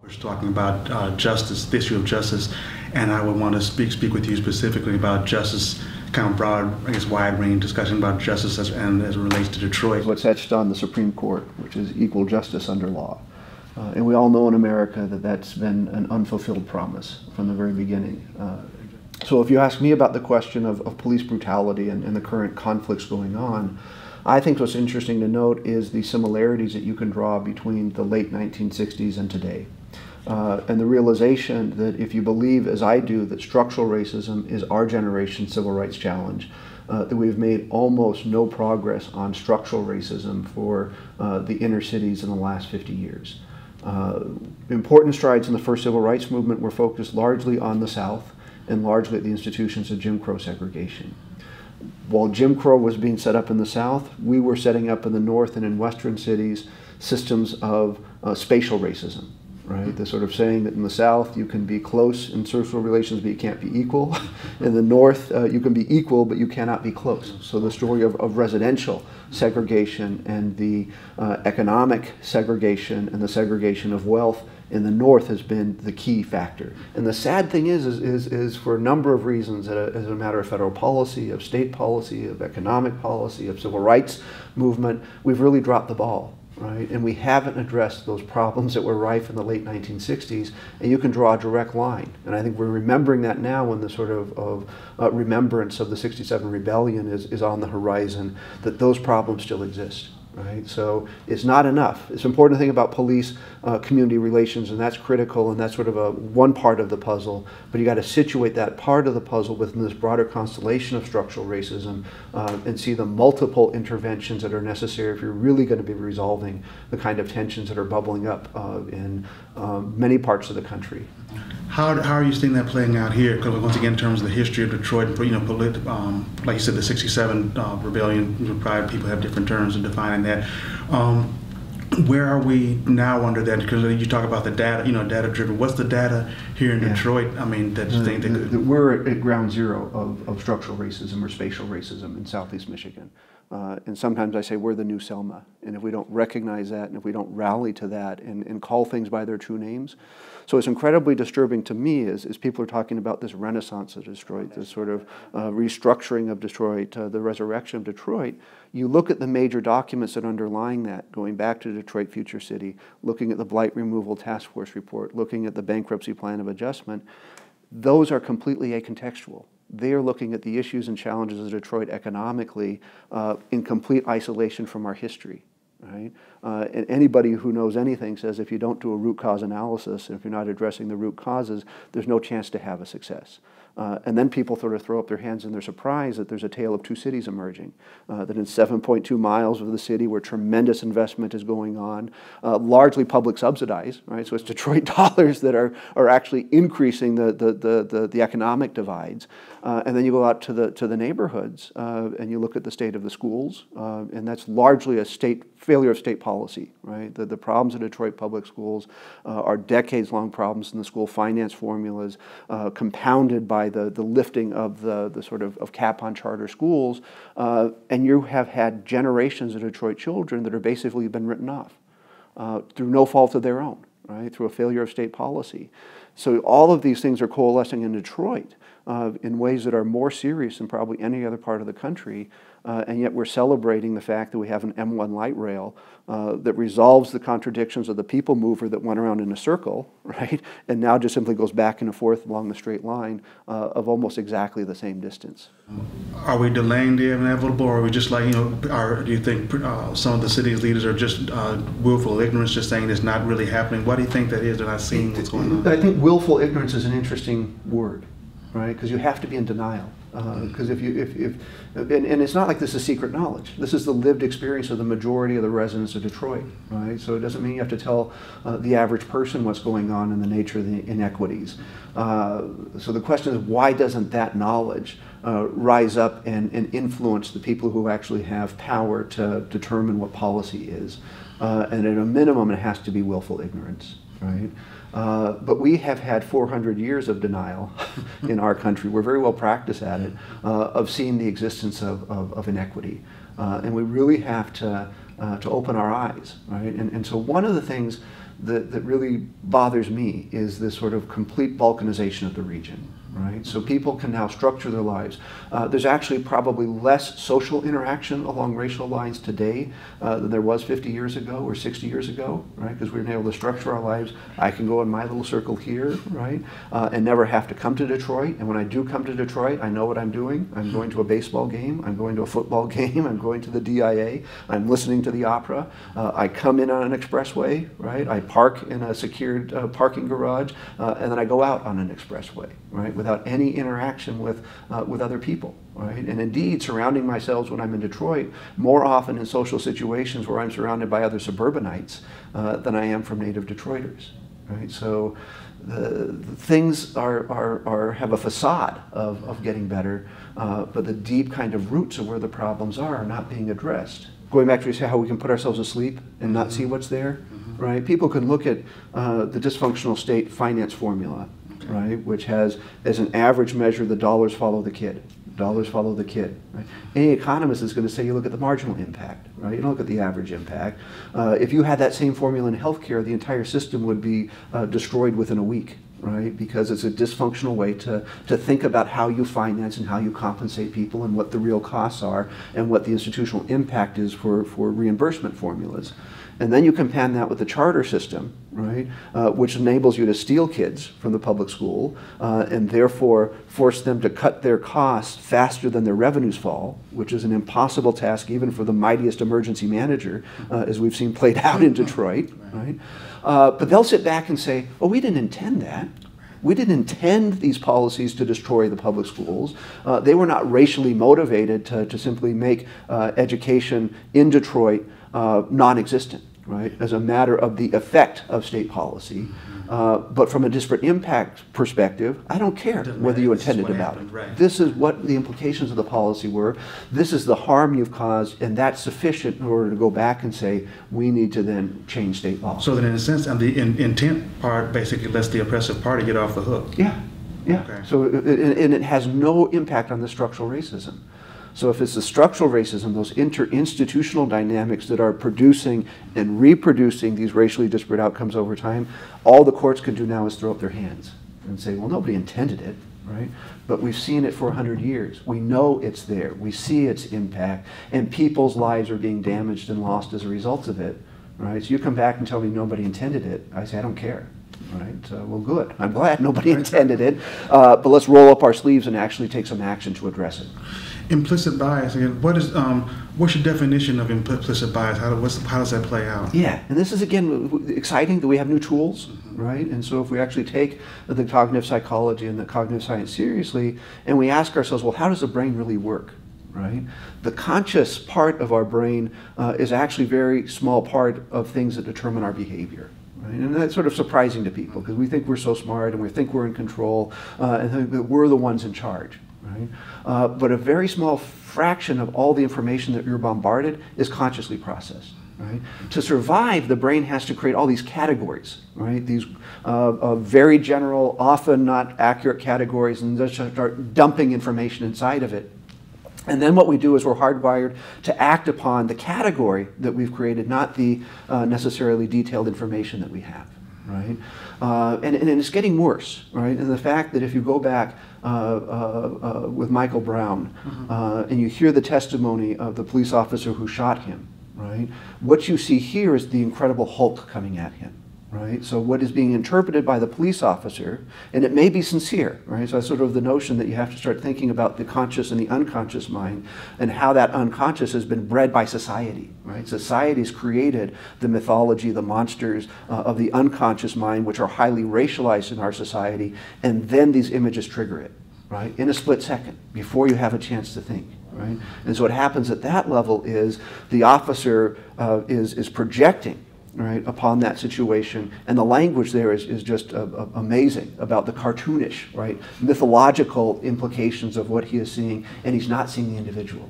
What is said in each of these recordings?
We're talking about justice, the issue of justice, and I would want to speak with you specifically about justice, kind of broad, I guess, wide-range discussion about justice as it relates to Detroit. What's etched on the Supreme Court, which is equal justice under law. And we all know in America that that's been an unfulfilled promise from the very beginning. So if you ask me about the question of police brutality and the current conflicts going on, I think what's interesting to note is the similarities that you can draw between the late 1960s and today. And the realization that if you believe, as I do, that structural racism is our generation's civil rights challenge, that we've made almost no progress on structural racism for the inner cities in the last 50 years. Important strides in the first civil rights movement were focused largely on the South and largely at the institutions of Jim Crow segregation. While Jim Crow was being set up in the South, we were setting up in the North and in Western cities systems of spatial racism. Right? The sort of saying that in the South you can be close in social relations but you can't be equal. In the North you can be equal but you cannot be close. So the story of residential segregation and the economic segregation and the segregation of wealth in the North has been the key factor. And the sad thing is for a number of reasons, as a matter of federal policy, of state policy, of economic policy, of civil rights movement, we've really dropped the ball. Right? And we haven't addressed those problems that were rife in the late 1960s, and you can draw a direct line. And I think we're remembering that now when the sort of remembrance of the '67 rebellion is on the horizon, that those problems still exist. Right? So it's not enough. It's important to think about police community relations, and that's critical, and that's sort of one part of the puzzle. But you got to situate that part of the puzzle within this broader constellation of structural racism and see the multiple interventions that are necessary if you're really going to be resolving the kind of tensions that are bubbling up in many parts of the country. How are you seeing that playing out here? Because once again, in terms of the history of Detroit, like you said, the '67 rebellion, probably people have different terms in defining that. Where are we now under that? Because you talk about the data, data-driven. What's the data here in Detroit? I mean, we're at ground zero of structural racism or spatial racism in Southeast Michigan. And sometimes I say we're the new Selma. And if we don't recognize that and if we don't rally to that and call things by their true names. So it's incredibly disturbing to me as people are talking about this renaissance of Detroit, this sort of restructuring of Detroit, the resurrection of Detroit. You look at the major documents that underlying that, going back to Detroit Future City, looking at the Blight Removal Task Force report, looking at the Bankruptcy Plan of Adjustment, those are completely acontextual. They are looking at the issues and challenges of Detroit economically in complete isolation from our history. Right? And anybody who knows anything says if you don't do a root cause analysis, and if you're not addressing the root causes, there's no chance to have a success. And then people sort of throw up their hands in their surprise that there's a tale of two cities emerging, that in 7.2 miles of the city where tremendous investment is going on, largely public subsidized, right? So it's Detroit dollars that are actually increasing the economic divides. And then you go out to the neighborhoods and you look at the state of the schools, and that's largely a failure of state policy, right? The problems in Detroit public schools are decades-long problems in the school finance formulas, compounded by the lifting of the sort of cap on charter schools, and you have had generations of Detroit children that are basically been written off through no fault of their own, right? Through a failure of state policy. So all of these things are coalescing in Detroit in ways that are more serious than probably any other part of the country, and yet we're celebrating the fact that we have an M1 light rail that resolves the contradictions of the people mover that went around in a circle, right? And now just simply goes back and forth along the straight line of almost exactly the same distance. Are we delaying the inevitable, or are we just like, do you think some of the city's leaders are just willful ignorance, just saying it's not really happening? What do you think that is? They're not seeing what's going on? I think willful ignorance is an interesting word, right? Because you have to be in denial. Because and it's not like this is secret knowledge. This is the lived experience of the majority of the residents of Detroit, right? So it doesn't mean you have to tell the average person what's going on in the nature of the inequities. So the question is, why doesn't that knowledge rise up and influence the people who actually have power to determine what policy is? And at a minimum, it has to be willful ignorance, right? But we have had 400 years of denial in our country. We're very well practiced at it, of seeing the existence of inequity. And we really have to open our eyes, right? And so one of the things that really bothers me is this sort of complete balkanization of the region. Right? So people can now structure their lives. There's actually probably less social interaction along racial lines today than there was 50 years ago or 60 years ago, right? Because we've been able to structure our lives. I can go in my little circle here, right? And never have to come to Detroit. And when I do come to Detroit, I know what I'm doing. I'm going to a baseball game. I'm going to a football game. I'm going to the DIA. I'm listening to the opera. I come in on an expressway, right? I park in a secured parking garage, and then I go out on an expressway, right? Without any interaction with other people, right? And indeed, surrounding myself when I'm in Detroit more often in social situations where I'm surrounded by other suburbanites than I am from native Detroiters, right? So the things have a facade of getting better, but the deep kind of roots of where the problems are not being addressed. Going back to how we can put ourselves asleep and not see what's there, right? People can look at the dysfunctional state finance formula, right, which has as an average measure the dollars follow the kid. Dollars follow the kid. Right? Any economist is going to say you look at the marginal impact, right? You don't look at the average impact. If you had that same formula in healthcare, the entire system would be destroyed within a week, right? Because it's a dysfunctional way to think about how you finance and how you compensate people and what the real costs are and what the institutional impact is for reimbursement formulas. And then you compound that with the charter system, right, which enables you to steal kids from the public school and therefore force them to cut their costs faster than their revenues fall, which is an impossible task even for the mightiest emergency manager, as we've seen played out in Detroit, right? But they'll sit back and say, oh, we didn't intend that. We didn't intend these policies to destroy the public schools. They were not racially motivated to simply make education in Detroit non-existent, right, as a matter of the effect of state policy. But from a disparate impact perspective, I don't care whether you intended about it. Right. This is what the implications of the policy were. This is the harm you've caused, and that's sufficient in order to go back and say, we need to then change state law. So then in a sense, the intent part basically lets the oppressive party get off the hook. Yeah, yeah. Okay. So, and it has no impact on the structural racism. So if it's the structural racism, those interinstitutional dynamics that are producing and reproducing these racially disparate outcomes over time, all the courts can do now is throw up their hands and say, well, nobody intended it, right? But we've seen it for 100 years. We know it's there. We see its impact, and people's lives are being damaged and lost as a result of it, right? So you come back and tell me nobody intended it. I say, I don't care. Right. Well, good. I'm glad nobody intended it, but let's roll up our sleeves and actually take some action to address it. Implicit bias. Again, what's your definition of implicit bias? How does that play out? Yeah, and this is again exciting that we have new tools, right? And so if we actually take the cognitive psychology and the cognitive science seriously, and we ask ourselves, well, how does the brain really work? Right? The conscious part of our brain is actually a very small part of things that determine our behavior. Right? And that's sort of surprising to people because we think we're so smart and we think we're in control and think that we're the ones in charge. Right? But a very small fraction of all the information that you're bombarded is consciously processed. Right? To survive, the brain has to create all these categories, right? These very general, often not accurate categories, and just start dumping information inside of it. And then what we do is we're hardwired to act upon the category that we've created, not the necessarily detailed information that we have, right? And it's getting worse, right? And the fact that if you go back with Michael Brown and you hear the testimony of the police officer who shot him, right? What you see here is the Incredible Hulk coming at him. Right? So what is being interpreted by the police officer, and it may be sincere, right? So that's sort of the notion that you have to start thinking about the conscious and the unconscious mind and how that unconscious has been bred by society, right? Society's created the mythology, the monsters of the unconscious mind, which are highly racialized in our society, and then these images trigger it, right? In a split second, before you have a chance to think. Right? And so what happens at that level is the officer is projecting, right, upon that situation, and the language there is just amazing about the cartoonish, right, mythological implications of what he is seeing, and he's not seeing the individual.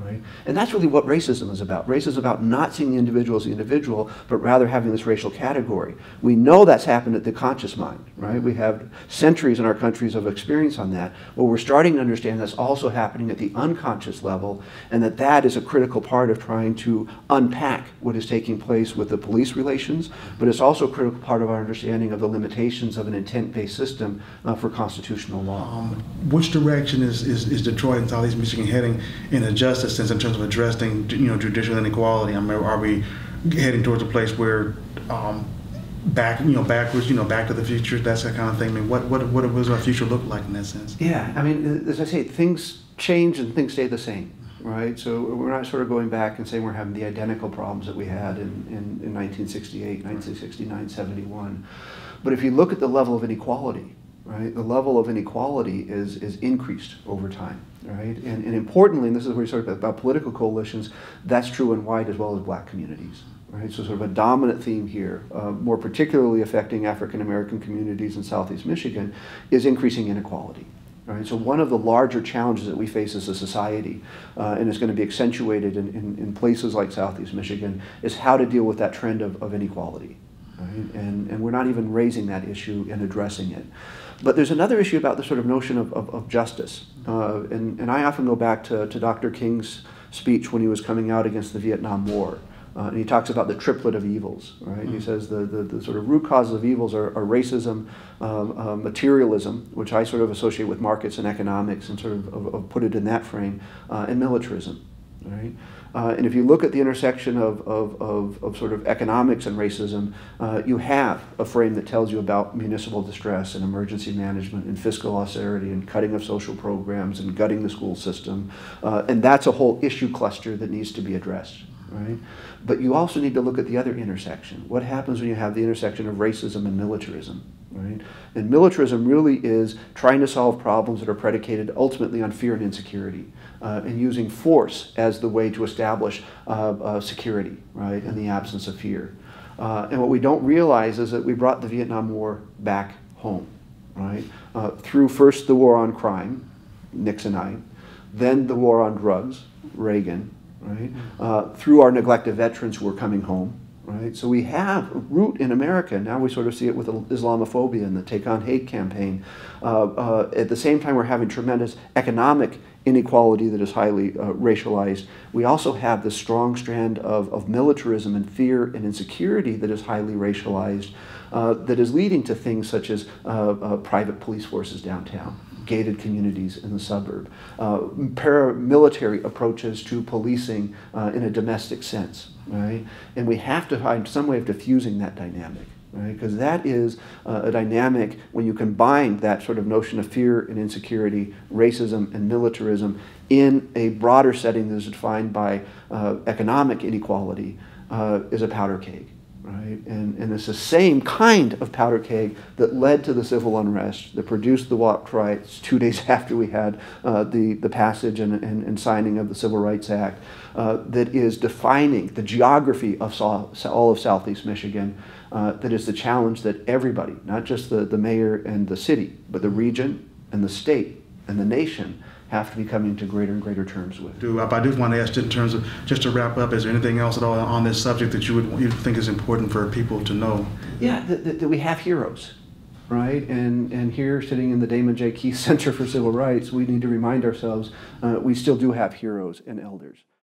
Right? And that's really what racism is about. Racism is about not seeing the individual as the individual, but rather having this racial category. We know that's happened at the conscious mind, right? We have centuries in our countries of experience on that. Well, we're starting to understand that's also happening at the unconscious level, and that that is a critical part of trying to unpack what is taking place with the police relations, but it's also a critical part of our understanding of the limitations of an intent-based system for constitutional law. Which direction is Detroit and Southeast Michigan heading in a justice sense in terms of addressing, judicial inequality? I mean, are we heading towards a place where backwards, back to the future, that's that kind of thing? I mean, what does our future look like in that sense? Yeah, I mean, as I say, things change and things stay the same, right? So we're not sort of going back and saying we're having the identical problems that we had in 1968, 1969, 71. But if you look at the level of inequality, right, the level of inequality is increased over time, right? And importantly, and this is where you start about political coalitions, that's true in white as well as black communities. Right, so sort of a dominant theme here, more particularly affecting African American communities in Southeast Michigan, is increasing inequality. Right? So one of the larger challenges that we face as a society, and is going to be accentuated in places like Southeast Michigan, is how to deal with that trend of inequality. Right? And we're not even raising that issue and addressing it. But there's another issue about the sort of notion of justice. And I often go back to Dr. King's speech when he was coming out against the Vietnam War. And he talks about the triplet of evils, right? He says the sort of root causes of evils are racism, materialism, which I sort of associate with markets and economics and sort of put it in that frame, and militarism, right? And if you look at the intersection of sort of economics and racism, you have a frame that tells you about municipal distress and emergency management and fiscal austerity and cutting of social programs and gutting the school system. And that's a whole issue cluster that needs to be addressed. Right? But you also need to look at the other intersection. What happens when you have the intersection of racism and militarism? Right? And militarism really is trying to solve problems that are predicated ultimately on fear and insecurity, and using force as the way to establish security, right, in the absence of fear. And what we don't realize is that we brought the Vietnam War back home, right? Through first the war on crime, Nixonite, then the war on drugs, Reagan, right? Through our neglected veterans who are coming home, right? So we have a root in America. Now we sort of see it with Islamophobia and the Take on Hate campaign. At the same time, we're having tremendous economic inequality that is highly racialized. We also have this strong strand of militarism and fear and insecurity that is highly racialized, that is leading to things such as private police forces downtown, gated communities in the suburb, paramilitary approaches to policing in a domestic sense, right? And we have to find some way of diffusing that dynamic, right? Because that is a dynamic when you combine that sort of notion of fear and insecurity, racism and militarism in a broader setting that is defined by economic inequality, is a powder keg. Right? And it's the same kind of powder keg that led to the civil unrest, that produced the Walk Riots 2 days after we had the passage and signing of the Civil Rights Act, that is defining the geography of all of Southeast Michigan, that is the challenge that everybody, not just the mayor and the city, but the region and the state and the nation, have to be coming to greater and greater terms with. I do want to ask, in terms of, just to wrap up, is there anything else at all on this subject that you think is important for people to know? Yeah, that we have heroes, right? And here, sitting in the Damon J. Keith Center for Civil Rights, we need to remind ourselves we still do have heroes and elders.